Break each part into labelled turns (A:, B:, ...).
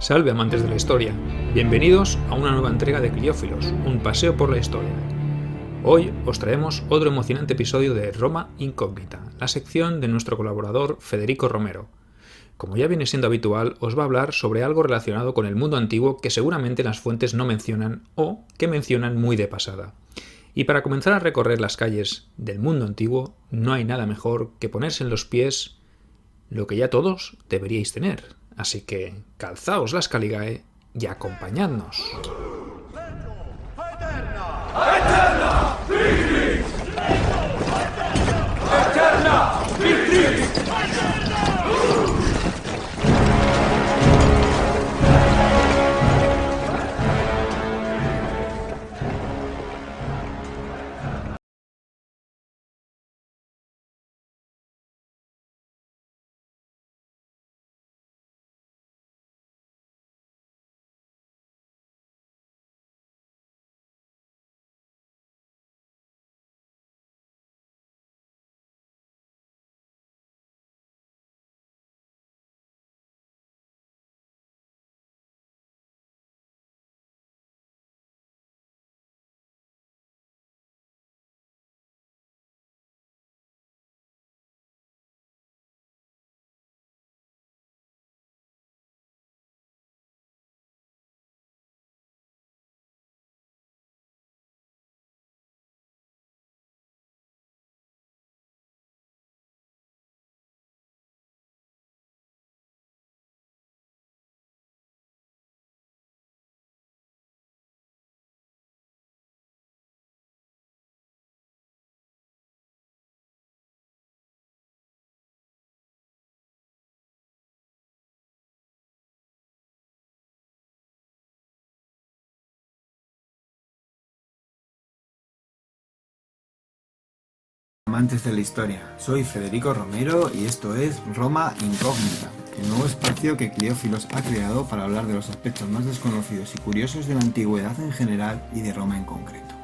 A: Salve amantes de la historia, bienvenidos a una nueva entrega de Cliófilos, un paseo por la historia. Hoy os traemos otro emocionante episodio de Roma Incógnita, la sección de nuestro colaborador Federico Romero. Como ya viene siendo habitual, os va a hablar sobre algo relacionado con el mundo antiguo que seguramente las fuentes no mencionan o que mencionan muy de pasada. Y para comenzar a recorrer las calles del mundo antiguo, no hay nada mejor que ponerse en los pies lo que ya todos deberíais tener. Así que calzaos las caligae y acompañadnos.
B: Eterna Victrix! Eterna Victrix!
C: Amantes de la historia, soy Federico Romero y esto es Roma Incógnita, el nuevo espacio que Cliófilos ha creado para hablar de los aspectos más desconocidos y curiosos de la antigüedad en general y de Roma en concreto.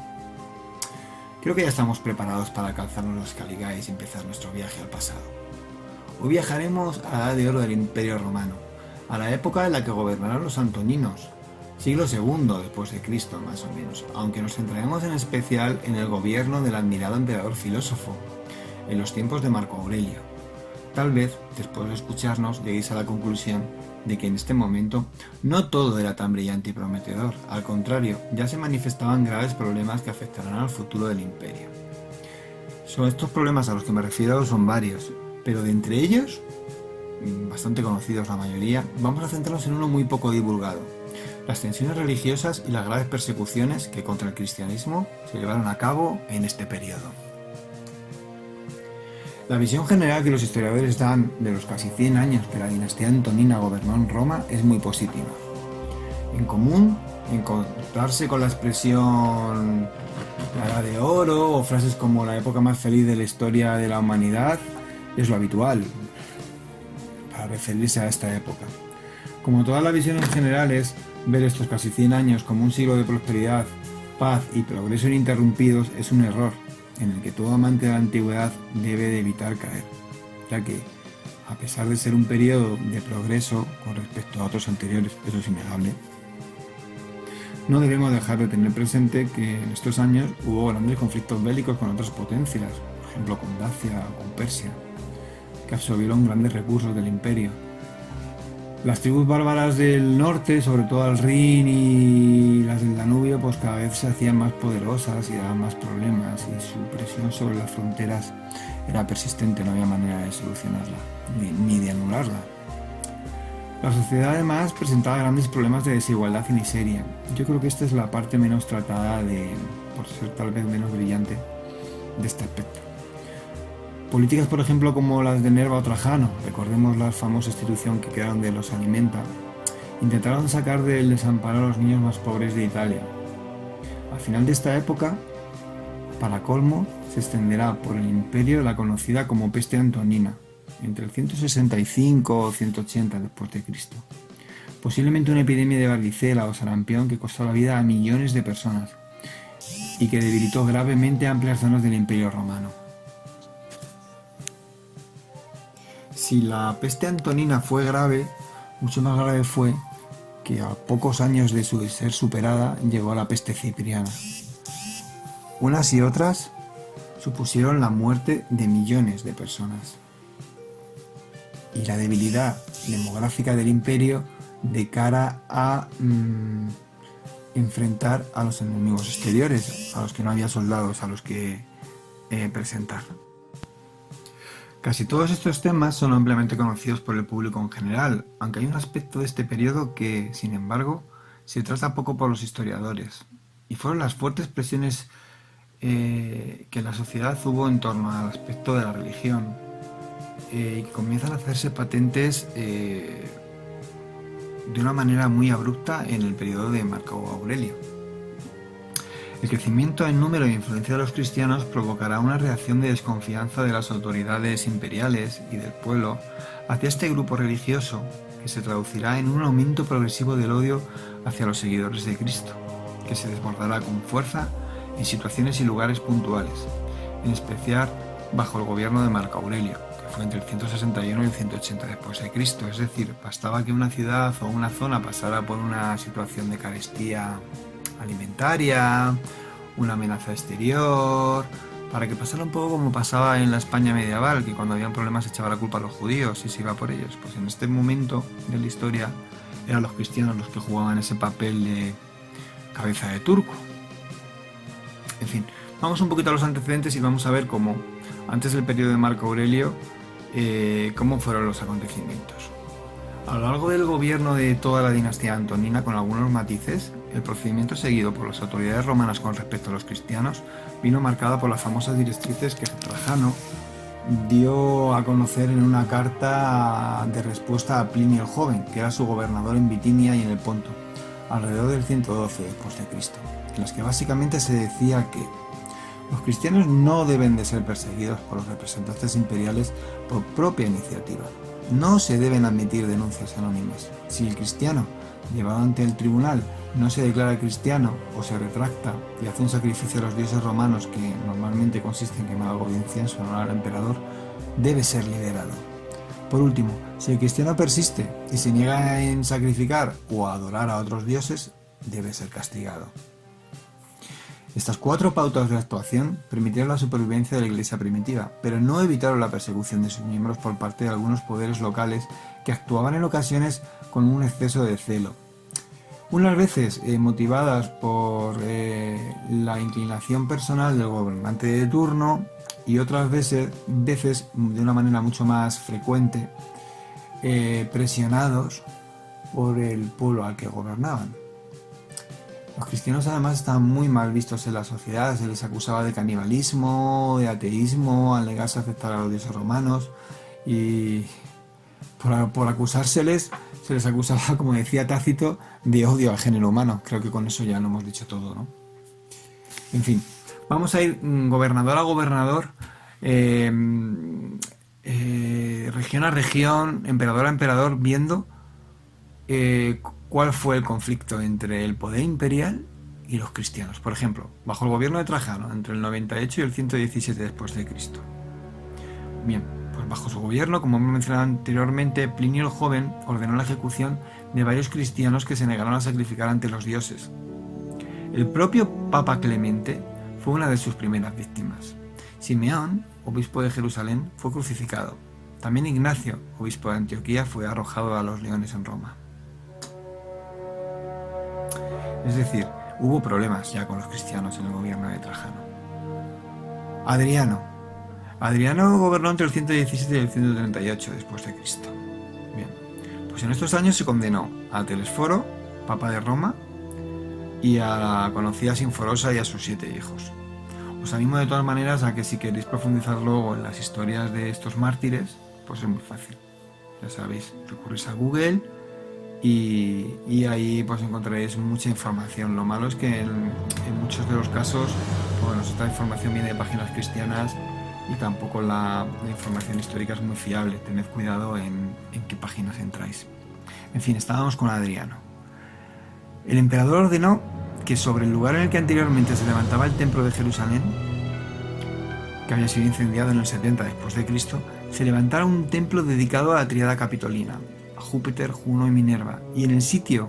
C: Creo que ya estamos preparados para calzarnos los caligaes y empezar nuestro viaje al pasado. Hoy viajaremos a la edad de oro del Imperio Romano, a la época en la que gobernaron los antoninos, siglo II después de Cristo más o menos, aunque nos centraremos en especial en el gobierno del admirado emperador filósofo, en los tiempos de Marco Aurelio. Tal vez, después de escucharnos, lleguéis a la conclusión de que en este momento no todo era tan brillante y prometedor, al contrario, ya se manifestaban graves problemas que afectarán al futuro del imperio. Son estos problemas a los que me refiero son varios, pero de entre ellos, bastante conocidos la mayoría, vamos a centrarnos en uno muy poco divulgado: las tensiones religiosas y las graves persecuciones que contra el cristianismo se llevaron a cabo en este periodo. La visión general que los historiadores dan de los casi 100 años que la dinastía antonina gobernó en Roma es muy positiva. En común, encontrarse con la expresión la edad de oro o frases como la época más feliz de la historia de la humanidad es lo habitual para referirse a esta época. Como todas las visiones generales, ver estos casi 100 años como un siglo de prosperidad, paz y progreso ininterrumpidos es un error en el que todo amante de la antigüedad debe de evitar caer, ya que, a pesar de ser un periodo de progreso con respecto a otros anteriores, eso es innegable, no debemos dejar de tener presente que en estos años hubo grandes conflictos bélicos con otras potencias, por ejemplo con Dacia o con Persia, que absorbieron grandes recursos del imperio. Las tribus bárbaras del norte, sobre todo al Rin y las del Danubio, pues cada vez se hacían más poderosas y daban más problemas, y su presión sobre las fronteras era persistente, no había manera de solucionarla, ni de anularla. La sociedad además presentaba grandes problemas de desigualdad y miseria. Yo creo que esta es la parte menos tratada, por ser tal vez menos brillante, de este aspecto. Políticas, por ejemplo, como las de Nerva o Trajano, recordemos la famosa institución que crearon de los Alimenta, intentaron sacar del desamparo a los niños más pobres de Italia. Al final de esta época, para colmo, se extenderá por el imperio la conocida como peste antonina, entre el 165 o 180 después de Cristo. Posiblemente una epidemia de varicela o sarampión que costó la vida a millones de personas y que debilitó gravemente amplias zonas del Imperio Romano. Si la peste antonina fue grave, mucho más grave fue que a pocos años de ser superada llegó la peste cipriana. Unas y otras supusieron la muerte de millones de personas. Y la debilidad demográfica del imperio de cara a enfrentar a los enemigos exteriores, a los que no había soldados a los que presentar. Casi todos estos temas son ampliamente conocidos por el público en general, aunque hay un aspecto de este periodo que, sin embargo, se trata poco por los historiadores, y fueron las fuertes presiones que la sociedad hubo en torno al aspecto de la religión, y que comienzan a hacerse patentes de una manera muy abrupta en el periodo de Marco Aurelio. El crecimiento en número e influencia de los cristianos provocará una reacción de desconfianza de las autoridades imperiales y del pueblo hacia este grupo religioso, que se traducirá en un aumento progresivo del odio hacia los seguidores de Cristo, que se desbordará con fuerza en situaciones y lugares puntuales, en especial bajo el gobierno de Marco Aurelio, que fue entre el 161 y el 180 después de Cristo. Es decir, bastaba que una ciudad o una zona pasara por una situación de carestía alimentaria, una amenaza exterior, para que pasara un poco como pasaba en la España medieval, que cuando habían problemas se echaba la culpa a los judíos y se iba por ellos. Pues en este momento de la historia eran los cristianos los que jugaban ese papel de cabeza de turco. En fin, vamos un poquito a los antecedentes y vamos a ver cómo, antes del periodo de Marco Aurelio, cómo fueron los acontecimientos. A lo largo del gobierno de toda la dinastía antonina, con algunos matices, el procedimiento seguido por las autoridades romanas con respecto a los cristianos vino marcado por las famosas directrices que Trajano dio a conocer en una carta de respuesta a Plinio el Joven, que era su gobernador en Bitinia y en el Ponto, alrededor del 112 después de Cristo, en las que básicamente se decía que los cristianos no deben de ser perseguidos por los representantes imperiales por propia iniciativa. No se deben admitir denuncias anónimas. Si el cristiano, llevado ante el tribunal, no se declara cristiano o se retracta y hace un sacrificio a los dioses romanos, que normalmente consiste en quemar algo de incienso en honor al emperador, debe ser liberado. Por último, si el cristiano persiste y se niega en sacrificar o a adorar a otros dioses, debe ser castigado. Estas 4 pautas de actuación permitieron la supervivencia de la Iglesia primitiva, pero no evitaron la persecución de sus miembros por parte de algunos poderes locales que actuaban en ocasiones con un exceso de celo. Unas veces motivadas por la inclinación personal del gobernante de turno y otras veces de una manera mucho más frecuente, presionados por el pueblo al que gobernaban. Los cristianos además estaban muy mal vistos en la sociedad, se les acusaba de canibalismo, de ateísmo, al negarse a aceptar a los dioses romanos, y por acusárseles se les acusaba, como decía Tácito, de odio al género humano. Creo que con eso ya lo hemos dicho todo, ¿no? En fin, vamos a ir gobernador a gobernador, región a región, emperador a emperador, viendo cuál fue el conflicto entre el poder imperial y los cristianos. Por ejemplo, bajo el gobierno de Trajano, entre el 98 y el 117 después de Cristo. Bien, pues bajo su gobierno, como hemos mencionado anteriormente, Plinio el Joven ordenó la ejecución de varios cristianos que se negaron a sacrificar ante los dioses. El propio Papa Clemente fue una de sus primeras víctimas. Simeón, obispo de Jerusalén, fue crucificado. También Ignacio, obispo de Antioquía, fue arrojado a los leones en Roma. Es decir, hubo problemas ya con los cristianos en el gobierno de Trajano. Adriano gobernó entre el 117 y el 138 después de Cristo. Bien, pues en estos años se condenó a Telesforo, papa de Roma, y a la conocida Sinforosa y a sus 7 hijos. Os animo de todas maneras a que si queréis profundizar luego en las historias de estos mártires, pues es muy fácil. Ya sabéis, recurrís a Google y ahí pues encontraréis mucha información. Lo malo es que en muchos de los casos, bueno, esta información viene de páginas cristianas y tampoco la información histórica es muy fiable. Tened cuidado en qué páginas entráis. En fin, estábamos con Adriano. El emperador ordenó que sobre el lugar en el que anteriormente se levantaba el templo de Jerusalén, que había sido incendiado en el 70 después de Cristo, se levantara un templo dedicado a la tríada capitolina, a Júpiter, Juno y Minerva, y en el sitio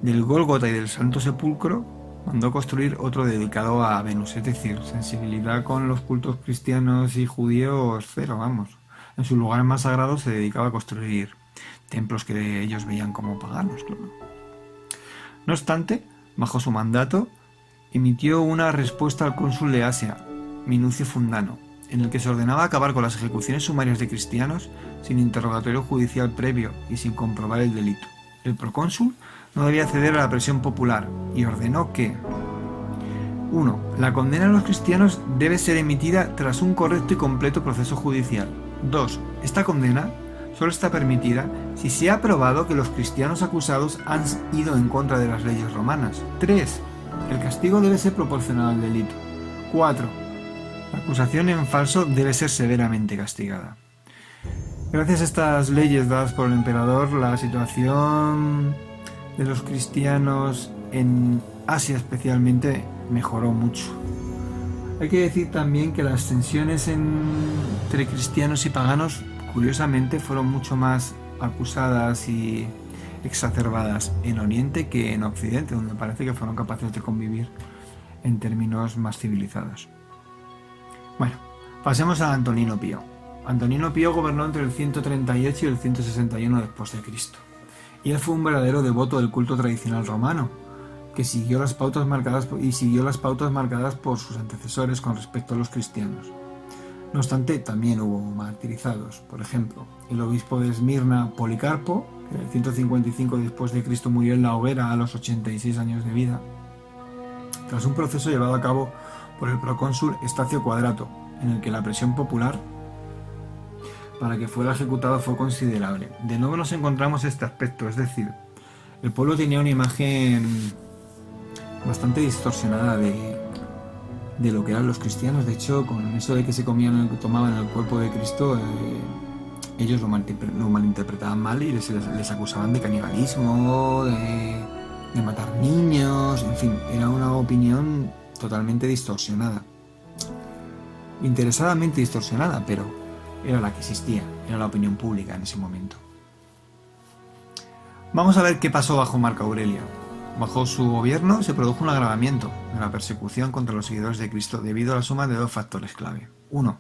C: del Gólgota y del Santo Sepulcro, mandó construir otro dedicado a Venus, es decir, sensibilidad con los cultos cristianos y judíos cero, vamos. En sus lugares más sagrados se dedicaba a construir templos que ellos veían como paganos, claro. No obstante, bajo su mandato, emitió una respuesta al cónsul de Asia, Minucio Fundano, en el que se ordenaba acabar con las ejecuciones sumarias de cristianos sin interrogatorio judicial previo y sin comprobar el delito. El procónsul no debía ceder a la presión popular y ordenó que 1. La condena a los cristianos debe ser emitida tras un correcto y completo proceso judicial. 2. Esta condena solo está permitida si se ha probado que los cristianos acusados han ido en contra de las leyes romanas. 3. El castigo debe ser proporcional al delito. 4. La acusación en falso debe ser severamente castigada. Gracias a estas leyes dadas por el emperador, la situación de los cristianos en Asia especialmente mejoró mucho. Hay que decir también que las tensiones entre cristianos y paganos, curiosamente, fueron mucho más acusadas y exacerbadas en Oriente que en Occidente, donde parece que fueron capaces de convivir en términos más civilizados. Bueno, pasemos a Antonino Pío. Antonino Pío gobernó entre el 138 y el 161 después de Cristo. Y él fue un verdadero devoto del culto tradicional romano, que siguió las pautas marcadas por sus antecesores con respecto a los cristianos. No obstante, también hubo martirizados. Por ejemplo, el obispo de Esmirna, Policarpo, que en el 155 después de Cristo murió en la hoguera a los 86 años de vida, tras un proceso llevado a cabo por el procónsul Estacio Quadrato, en el que la presión popular para que fuera ejecutado fue considerable. De nuevo nos encontramos este aspecto, es decir, el pueblo tenía una imagen bastante distorsionada de lo que eran los cristianos. De hecho, con eso de que se tomaban el cuerpo de Cristo, ellos lo malinterpretaban mal y les acusaban de canibalismo, de matar niños, en fin, era una opinión totalmente distorsionada. Interesadamente distorsionada, pero era la que existía, era la opinión pública en ese momento. Vamos a ver qué pasó bajo Marco Aurelio. Bajo su gobierno se produjo un agravamiento de la persecución contra los seguidores de Cristo debido a la suma de dos factores clave. 1.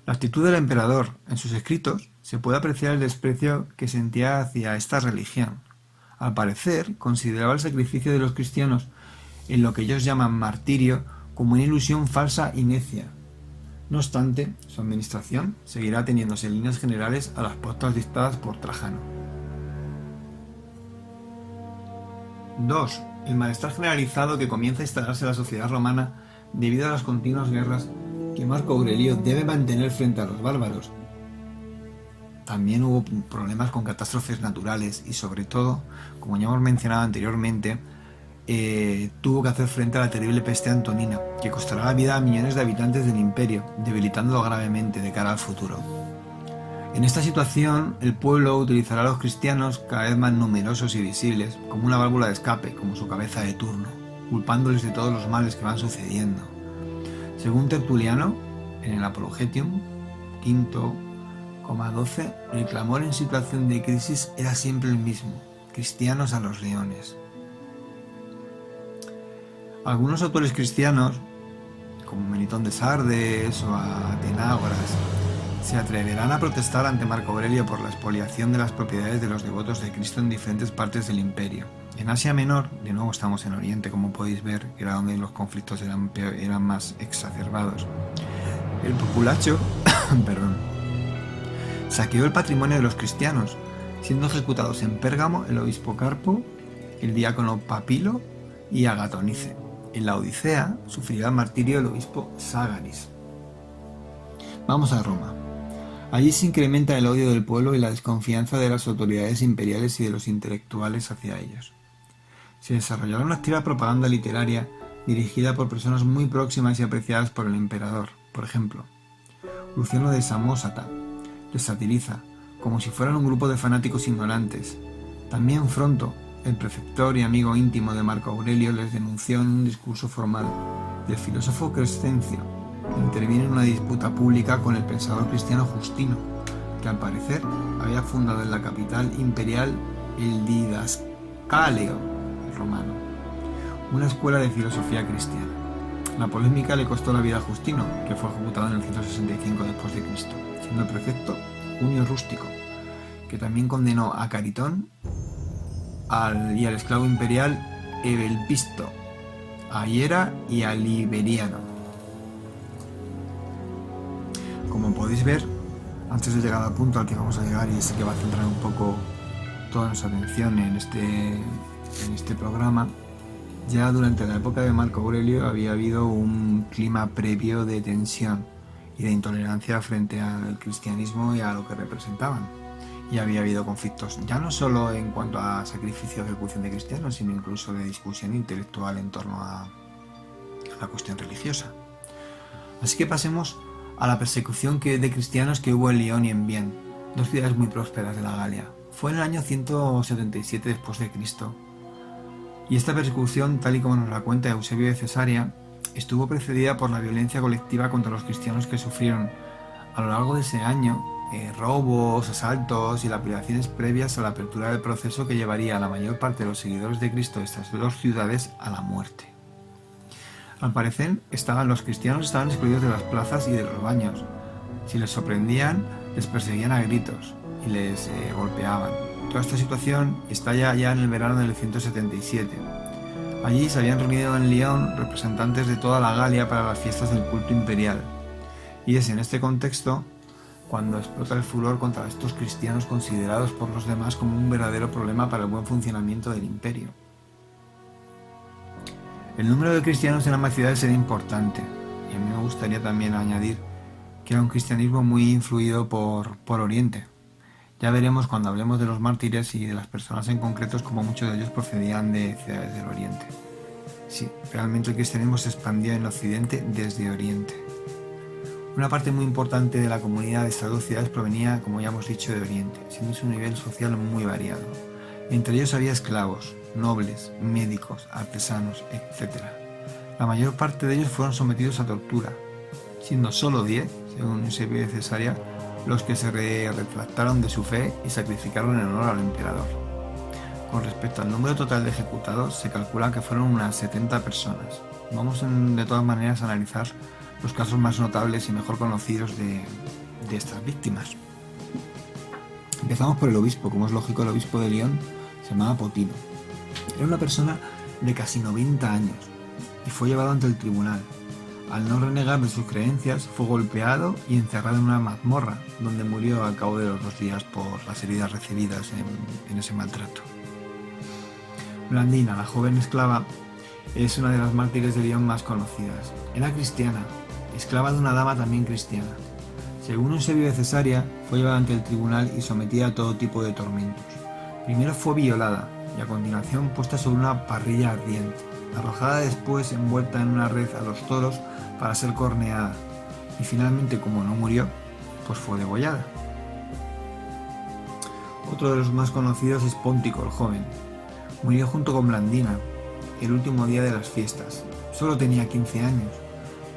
C: La actitud del emperador. En sus escritos se puede apreciar el desprecio que sentía hacia esta religión. Al parecer, consideraba el sacrificio de los cristianos en lo que ellos llaman martirio como una ilusión falsa y necia. No obstante, su administración seguirá ateniéndose en líneas generales a las pautas dictadas por Trajano. 2. El malestar generalizado que comienza a instalarse en la sociedad romana debido a las continuas guerras que Marco Aurelio debe mantener frente a los bárbaros. También hubo problemas con catástrofes naturales y, sobre todo, como ya hemos mencionado anteriormente, tuvo que hacer frente a la terrible peste antonina, que costará la vida a millones de habitantes del imperio, debilitándolo gravemente de cara al futuro. En esta situación, el pueblo utilizará a los cristianos, cada vez más numerosos y visibles, como una válvula de escape, como su cabeza de turno, culpándoles de todos los males que van sucediendo. Según Tertuliano, en el Apologetium, 5,12, el clamor en situación de crisis era siempre el mismo: cristianos a los leones. Algunos autores cristianos, como Melitón de Sardes o Atenágoras, se atreverán a protestar ante Marco Aurelio por la expoliación de las propiedades de los devotos de Cristo en diferentes partes del imperio. En Asia Menor, de nuevo estamos en Oriente, como podéis ver, que era donde los conflictos eran más exacerbados, el populacho saqueó el patrimonio de los cristianos, siendo ejecutados en Pérgamo el obispo Carpo, el diácono Papilo y Agatonice. En la Odisea sufrirá el martirio el obispo Ságaris. Vamos a Roma. Allí se incrementa el odio del pueblo y la desconfianza de las autoridades imperiales y de los intelectuales hacia ellos. Se desarrollará una activa propaganda literaria dirigida por personas muy próximas y apreciadas por el emperador. Por ejemplo, Luciano de Samosata les satiriza como si fueran un grupo de fanáticos ignorantes. También Fronto, el preceptor y amigo íntimo de Marco Aurelio, les denunció en un discurso formal. El filósofo Crescencio interviene en una disputa pública con el pensador cristiano Justino, que al parecer había fundado en la capital imperial el Didascaleo, romano, una escuela de filosofía cristiana. La polémica le costó la vida a Justino, que fue ejecutado en el 165 después de Cristo, siendo el prefecto Junio Rústico, que también condenó a Caritón y al esclavo imperial Ebelpisto, a Hiera y a Liberiano. Como podéis ver, antes de llegar al punto al que vamos a llegar, y es el que va a centrar un poco toda nuestra atención en este programa, ya durante la época de Marco Aurelio había habido un clima previo de tensión y de intolerancia frente al cristianismo y a lo que representaban. Y había habido conflictos, ya no solo en cuanto a sacrificio o ejecución de cristianos, sino incluso de discusión intelectual en torno a la cuestión religiosa. Así que pasemos a la persecución de cristianos que hubo en Lyon y en Vienne, dos ciudades muy prósperas de la Galia. Fue en el año 177 después de Cristo. Y esta persecución, tal y como nos la cuenta Eusebio de Cesarea, estuvo precedida por la violencia colectiva contra los cristianos que sufrieron a lo largo de ese año robos, asaltos y lapidaciones previas a la apertura del proceso que llevaría a la mayor parte de los seguidores de Cristo de estas dos ciudades a la muerte. Al parecer, los cristianos estaban excluidos de las plazas y de los baños. Si les sorprendían, les perseguían a gritos y les golpeaban. Toda esta situación estalla ya en el verano del 177. Allí se habían reunido en Lyon representantes de toda la Galia para las fiestas del culto imperial. Y es en este contexto cuando explota el furor contra estos cristianos considerados por los demás como un verdadero problema para el buen funcionamiento del imperio. El número de cristianos en ambas ciudades era importante, y a mí me gustaría también añadir que era un cristianismo muy influido por Oriente. Ya veremos cuando hablemos de los mártires y de las personas en concreto cómo muchos de ellos procedían de ciudades del Oriente. Sí, realmente el cristianismo se expandió en Occidente desde Oriente. Una parte muy importante de la comunidad de estas dos ciudades provenía, como ya hemos dicho, de Oriente, siendo su nivel social muy variado. Entre ellos había esclavos, nobles, médicos, artesanos, etc. La mayor parte de ellos fueron sometidos a tortura, siendo solo 10, según Eusebio de Cesarea, los que se retractaron de su fe y sacrificaron en honor al emperador. Con respecto al número total de ejecutados, se calcula que fueron unas 70 personas. Vamos de todas maneras a analizar los casos más notables y mejor conocidos de estas víctimas. Empezamos por el obispo. Como es lógico, el obispo de Lyon se llamaba Potino. Era una persona de casi 90 años y fue llevado ante el tribunal. Al no renegar de sus creencias, fue golpeado y encerrado en una mazmorra, donde murió al cabo de los 2 días por las heridas recibidas en ese maltrato. Blandina, la joven esclava, es una de las mártires de Lyon más conocidas. Era cristiana, esclava de una dama también cristiana. Según Eusebio de Cesarea, fue llevada ante el tribunal y sometida a todo tipo de tormentos. Primero fue violada y a continuación puesta sobre una parrilla ardiente, arrojada después envuelta en una red a los toros para ser corneada, y finalmente, como no murió, pues fue degollada. Otro de los más conocidos es Póntico, el joven. Murió junto con Blandina, el último día de las fiestas. Solo tenía 15 años,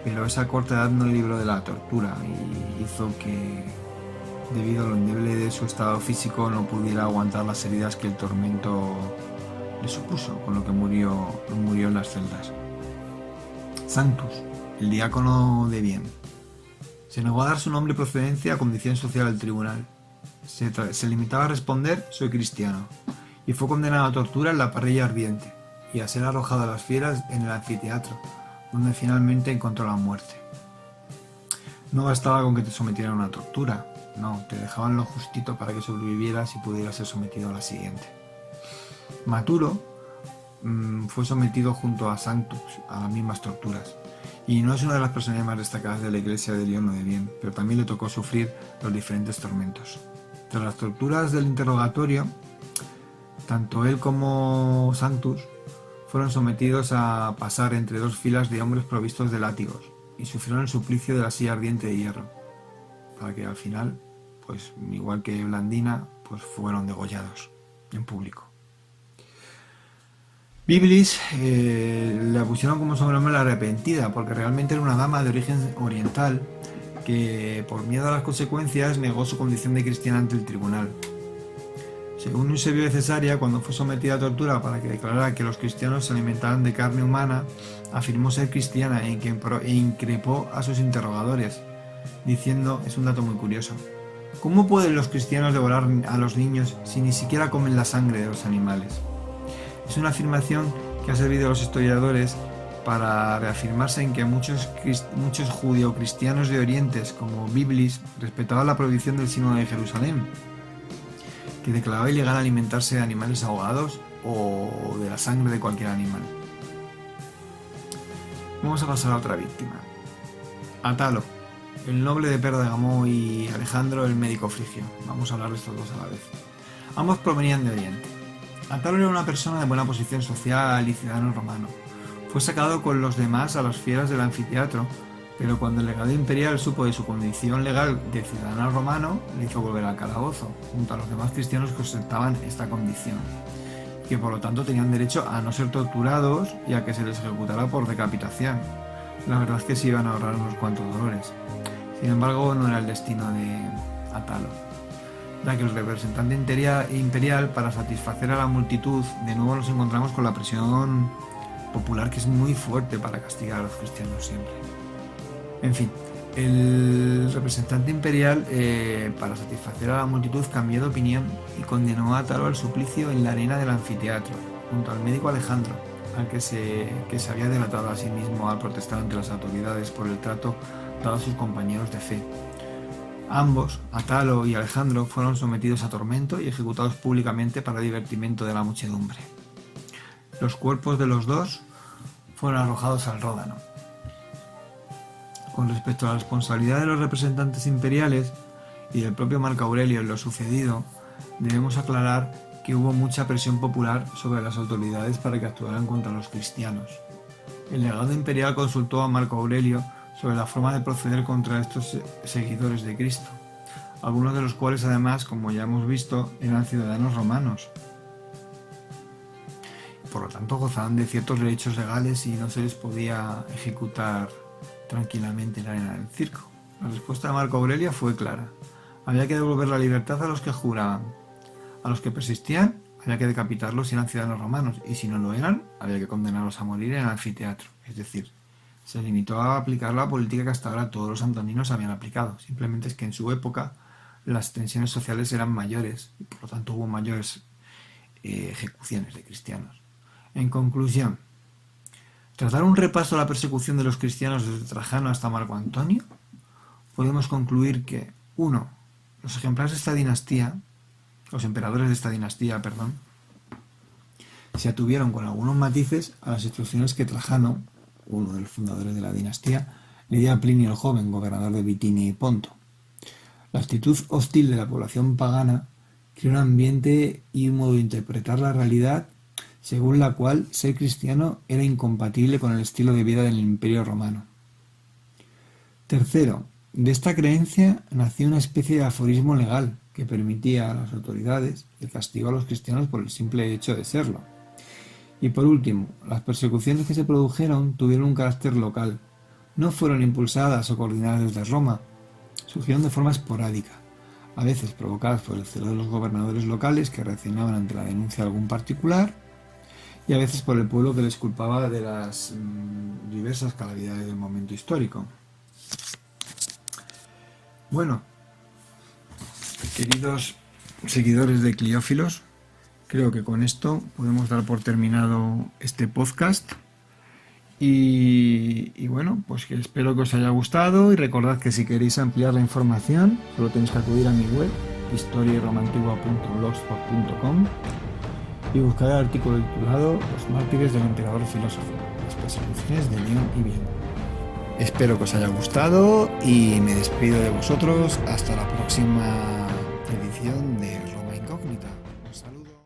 C: pero esa corta edad no le libró de la tortura y hizo que, debido a lo endeble de su estado físico, no pudiera aguantar las heridas que el tormento le supuso, con lo que murió en las celdas. Sanctus, el diácono de Vienne, se negó a dar su nombre y procedencia a condición social al tribunal. Se limitaba a responder: soy cristiano, y fue condenado a tortura en la parrilla ardiente y a ser arrojado a las fieras en el anfiteatro, donde finalmente encontró la muerte. No bastaba con que te sometieran a una tortura, no, te dejaban lo justito para que sobrevivieras y pudieras ser sometido a la siguiente. Maturo fue sometido junto a Sanctus a las mismas torturas, y no es una de las personas más destacadas de la iglesia de Lyon o de Vienne, pero también le tocó sufrir los diferentes tormentos. Tras las torturas del interrogatorio, tanto él como Sanctus fueron sometidos a pasar entre 2 filas de hombres provistos de látigos y sufrieron el suplicio de la silla ardiente de hierro, para que al final, pues igual que Blandina, pues fueron degollados en público. Biblis la pusieron como sobrenombre la arrepentida, porque realmente era una dama de origen oriental que, por miedo a las consecuencias, negó su condición de cristiana ante el tribunal. Según Eusebio de Cesarea, cuando fue sometida a tortura para que declarara que los cristianos se alimentaban de carne humana, afirmó ser cristiana e increpó a sus interrogadores, diciendo, es un dato muy curioso, ¿cómo pueden los cristianos devorar a los niños si ni siquiera comen la sangre de los animales? Es una afirmación que ha servido a los historiadores para reafirmarse en que muchos judío-cristianos de Oriente, como Biblis, respetaban la prohibición del Sínodo de Jerusalén, que declaraba ilegal alimentarse de animales ahogados o de la sangre de cualquier animal. Vamos a pasar a otra víctima. Atalo, el noble de Pérgamo, y Alejandro, el médico frigio. Vamos a hablar de estos dos a la vez. Ambos provenían de Oriente. Atalo era una persona de buena posición social y ciudadano romano. Fue sacado con los demás a las fieras del anfiteatro, pero cuando el legado imperial supo de su condición legal de ciudadano romano, le hizo volver al calabozo, junto a los demás cristianos que ostentaban esta condición, que por lo tanto tenían derecho a no ser torturados y a que se les ejecutara por decapitación. La verdad es que se iban a ahorrar unos cuantos dolores. Sin embargo, no era el destino de Atalo, ya que el representante imperial, para satisfacer a la multitud, de nuevo nos encontramos con la presión popular, que es muy fuerte para castigar a los cristianos siempre. En fin, el representante imperial, para satisfacer a la multitud, cambió de opinión y condenó a Atalo al suplicio en la arena del anfiteatro, junto al médico Alejandro, al que se había delatado a sí mismo al protestar ante las autoridades por el trato dado a sus compañeros de fe. Ambos, Atalo y Alejandro, fueron sometidos a tormento y ejecutados públicamente para divertimento de la muchedumbre. Los cuerpos de los dos fueron arrojados al Ródano. Con respecto a la responsabilidad de los representantes imperiales y del propio Marco Aurelio en lo sucedido, debemos aclarar que hubo mucha presión popular sobre las autoridades para que actuaran contra los cristianos. El legado imperial consultó a Marco Aurelio sobre la forma de proceder contra estos seguidores de Cristo, algunos de los cuales además, como ya hemos visto, eran ciudadanos romanos. Por lo tanto, gozaban de ciertos derechos legales y no se les podía ejecutar tranquilamente en la arena del circo. La respuesta de Marco Aurelio fue clara. Había que devolver la libertad a los que juraban. A los que persistían, había que decapitarlos si eran ciudadanos romanos, y si no lo eran, había que condenarlos a morir en el anfiteatro. Es decir, se limitó a aplicar la política que hasta ahora todos los antoninos habían aplicado. Simplemente es que en su época las tensiones sociales eran mayores y por lo tanto hubo mayores ejecuciones de cristianos. En conclusión, tras dar un repaso a la persecución de los cristianos desde Trajano hasta Marco Antonio, podemos concluir que 1. Los ejemplares de esta dinastía, los emperadores de esta dinastía, se atuvieron con algunos matices a las instrucciones que Trajano, uno de los fundadores de la dinastía, le dio a Plinio el Joven, gobernador de Bitinia y Ponto. La actitud hostil de la población pagana creó un ambiente y un modo de interpretar la realidad según la cual ser cristiano era incompatible con el estilo de vida del Imperio Romano. 3. De esta creencia nació una especie de aforismo legal que permitía a las autoridades el castigo a los cristianos por el simple hecho de serlo. Y por último, las persecuciones que se produjeron tuvieron un carácter local, no fueron impulsadas o coordinadas desde Roma, surgieron de forma esporádica, a veces provocadas por el celo de los gobernadores locales que reaccionaban ante la denuncia de algún particular, y a veces por el pueblo que les culpaba de las diversas calamidades del momento histórico. Bueno, queridos seguidores de Cliófilos, creo que con esto podemos dar por terminado este podcast. Y bueno, pues que espero que os haya gustado, y recordad que si queréis ampliar la información solo tenéis que acudir a mi web historiaromantigua.blogspot.com y buscar el artículo titulado Los mártires del emperador filósofo, las persecuciones de León y Biel. Espero que os haya gustado y me despido de vosotros hasta la próxima edición